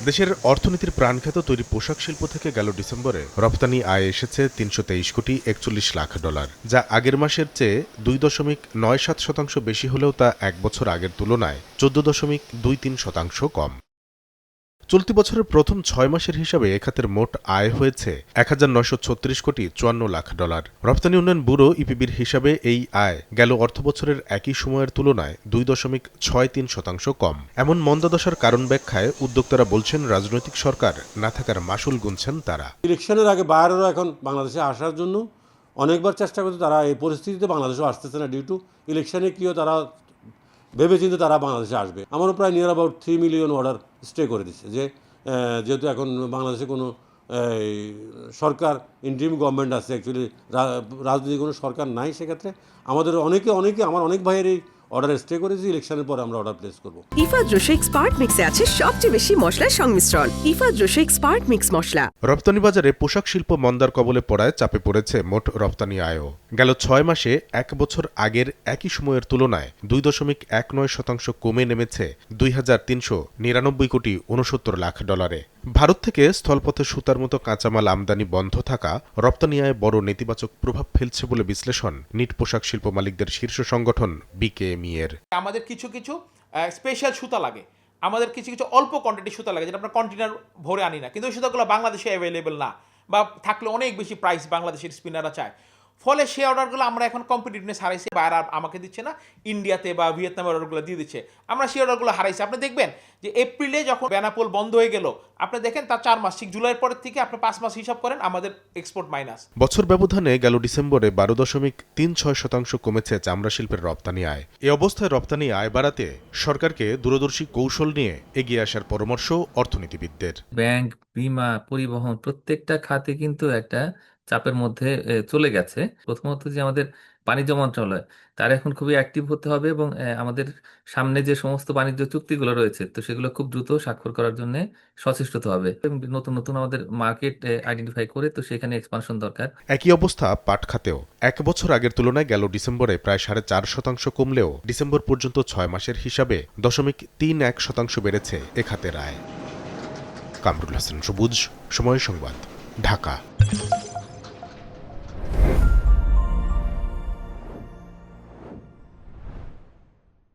দেশের অর্থনীতির প্রাণঘাত তৈরি পোশাক শিল্প থেকে গেল ডিসেম্বরে রপ্তানি আয় এসেছে ৩২৩ কোটি ৪১ লাখ ডলার, যা আগের মাসের চেয়ে ২.৯৭% বেশি হলেও তা এক বছর আগের তুলনায় ১৪.২৩% কম। চলতি বছরের প্রথম ৬ মাসের হিসাবে এ খাতের মোট আয় হয়েছে ১,৯৩৬ কোটি ৫৪ লাখ ডলার। রপ্তানি উন্নয়ন ব্যুরো ইপিবির হিসাবে এই আয় গেল অর্থবছরের একই সময়ের তুলনায় ২.৬৩% কম। এমন মন্দাদশার কারণ ব্যাখ্যায় উদ্যোক্তারা বলছেন, রাজনৈতিক সরকার না থাকার মাশুল গুনছেন তারা। ইলেকশনের আগে বাইরেরও এখন বাংলাদেশে আসার জন্য অনেকবার চেষ্টা করছে, তারা এই পরিস্থিতিতে বাংলাদেশেও আসতেছে না, ডিউ টু ইলেকশনে কিও তারা ভেবেচিন্তে তারা বাংলাদেশে আসবে। আমারও প্রায় near about 3 million order stay করে দিচ্ছে, যেহেতু এখন বাংলাদেশে কোনো সরকার ইন্টারিম গভর্নমেন্ট আছে, অ্যাকচুয়ালি রাজনৈতিক কোনো সরকার নাই, সেক্ষেত্রে আমাদের অনেকে আমার অনেক ভাইয়েরই অর্ডার স্টে করেছি, ইলেকশনের পরে আমরা অর্ডার প্লেস করব। ইফাদ রশিক স্পার্ক মিক্সে আছে সবচেয়ে বেশি মশলার সংমিশ্রণ। ইফাদ রশিক স্পার্ক মিক্স মশলা। রপ্তানি বাজারে পোশাক শিল্প মন্দার কবলে পড়ায় চাপে পড়েছে মোট রপ্তানি আয়ও। গেল ৬ মাসে এক বছর আগের একই সময়ের তুলনায় ২.19% কমে নেমেছে ২,৩৯৯ কোটি ৬৯ লাখ ডলারে। ভারত থেকে স্থলপথে সুতার মতো কাঁচামাল আমদানি বন্ধ থাকা রপ্তানি আয়ে বড় নেতিবাচক প্রভাব ফেলছে বলে বিশ্লেষণ নিট পোশাক শিল্প মালিকদের শীর্ষ সংগঠন বিকেএমই এর। আমাদের কিছু কিছু স্পেশাল সুতা লাগে, আমাদের কিছু কিছু অল্প কোয়ান্টিটি সুতা লাগে, যেটা আমরা কন্টেনার ভরে আনি না, কিন্তু ওই সুতাগুলো বাংলাদেশে অ্যাভেলেবেল না, বা থাকলে অনেক বেশি প্রাইস বাংলাদেশের স্পিনাররা চায়। ফলে সেই অর্ডারগুলো আমরা এখন কম্পিটিটিভনেস হারাইছি, বাইরে আমাকে দিচ্ছে না, ইন্ডিয়াতে বা ভিয়েতনামের অর্ডারগুলো দিয়ে দিচ্ছে, আমরা সেই অর্ডারগুলো হারাইছি। আপনি দেখবেন যে এপ্রিলে যখন বেনাপোল বন্ধ হয়ে গেল, আপনি দেখেন তার 4 মাস, ঠিক জুলাইয়ের পরের থেকে আপনি 5 মাস হিসাব করেন, আমাদের এক্সপোর্ট মাইনাস। বছর ব্যবধানে গেল ডিসেম্বরে ১২.৩৬% কমেছে চামড়া শিল্পের রপ্তানি আয়। এ অবস্থায় রপ্তানি আয় বাড়াতে সরকারকে দূরদর্শী কৌশল নিয়ে এগিয়ে আসার পরামর্শ অর্থনীতিবিদদের। ব্যাংক, বীমা, পরিবহন প্রত্যেকটা খাতে কিন্তু একটা চাপের মধ্যে চলে গেছে। প্রথমত যে আমাদের বাণিজ্য মন্ত্রণালয়, তার এখন খুবই অ্যাক্টিভ হতে হবে এবং আমাদের সামনে যে সমস্ত বাণিজ্য চুক্তিগুলো রয়েছে, তো সেগুলো খুব দ্রুত স্বাক্ষর করার জন্য সচেষ্ট হতে হবে এবং নতুন নতুন আমাদের মার্কেট আইডেন্টিফাই করে তো সেখানে এক্সপানশন দরকার। একই অবস্থা পাট খাতেও। এক বছর আগের তুলনায় গেল ডিসেম্বরে প্রায় 4.5% কমলেও ডিসেম্বর পর্যন্ত 6 মাসের হিসাবে 0.31% বেড়েছে এ খাতের আয়। কামরুল হাসান সবুজ, সময় সংবাদ, ঢাকা।